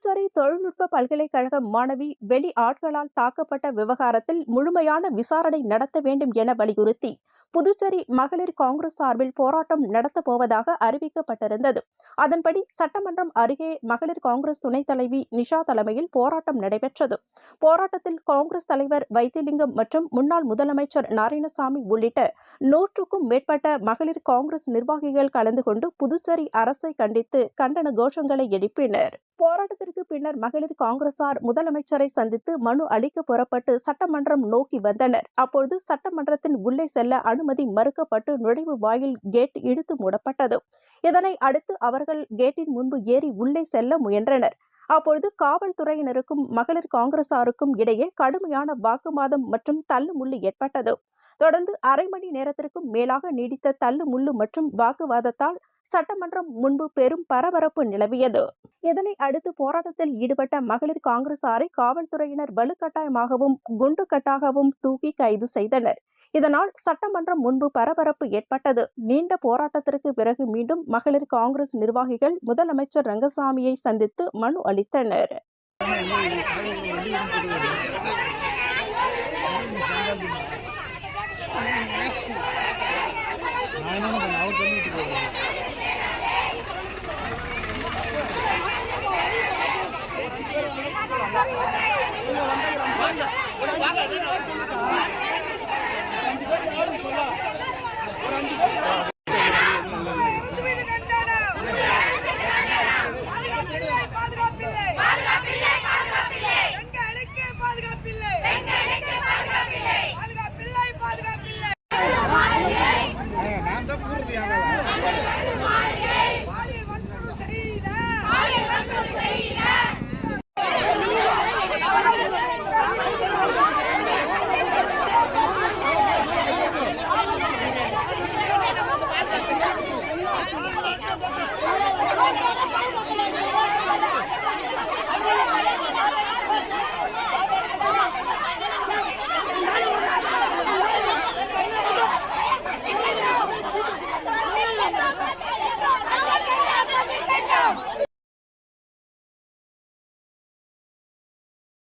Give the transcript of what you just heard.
புதுச்சேரி தொழில்நுட்ப பல்கலைக்கழக மாணவி வெளி ஆட்களால் தாக்கப்பட்ட விவகாரத்தில் முழுமையான விசாரணை நடத்த வேண்டும் என வலியுறுத்தி புதுச்சேரி மகளிர் காங்கிரஸ் சார்பில் போராட்டம் நடத்தப்போவதாக அறிவிக்கப்பட்டிருந்தது. அதன்படி சட்டமன்றம் அருகே மகளிர் காங்கிரஸ் துணைத் தலைவி நிஷா தலைமையில் போராட்டம் நடைபெற்றது. போராட்டத்தில் காங்கிரஸ் தலைவர் வைத்திலிங்கம் மற்றும் முன்னாள் முதலமைச்சர் நாராயணசாமி உள்ளிட்ட 100க்கும் மேற்பட்ட மகளிர் காங்கிரஸ் நிர்வாகிகள் கலந்து கொண்டு புதுச்சேரி அரசை கண்டித்து கண்டன கோஷங்களை எழுப்பினர். போராட்டத்திற்கு பின்னர் மகளிர் காங்கிரசார் முதலமைச்சரை சந்தித்து மனு அளிக்க புறப்பட்டு சட்டமன்றம் நோக்கி வந்தனர். அப்பொழுது சட்டமன்றத்தின் உள்ளே செல்ல அனுமதி மறுக்கப்பட்டு நுழைவு வாயில் கேட் இழுத்து மூடப்பட்டது. இதனை அடுத்து அவர்கள் கேட்டின் முன்பு ஏறி உள்ளே செல்ல முயன்றனர். அப்பொழுது காவல்துறையினருக்கும் மகளிர் காங்கிரசாருக்கும் இடையே கடுமையான வாக்குவாதம் மற்றும் தள்ளுமுள்ளு ஏற்பட்டது. தொடர்ந்து அரை மணி நேரத்திற்கும் மேலாக நீடித்த தள்ளுமுள்ளு மற்றும் வாக்குவாதத்தால் சட்டமன்றம் முன்பு பெரும் பரபரப்பு நிலவியது. இதனை அடுத்து போராட்டத்தில் ஈடுபட்ட மகளிர் காங்கிரசாரை காவல்துறையினர் வலுக்கட்டாயமாகவும் குண்டுக்கட்டாகவும் தூக்கி கைது செய்தனர். இதனால் சட்டமன்றம் முன்பு பரபரப்பு ஏற்பட்டது. நீண்ட போராட்டத்திற்கு பிறகு மீண்டும் மகளிர் காங்கிரஸ் நிர்வாகிகள் முதலமைச்சர் ரங்கசாமியை சந்தித்து மனு அளித்தனர்.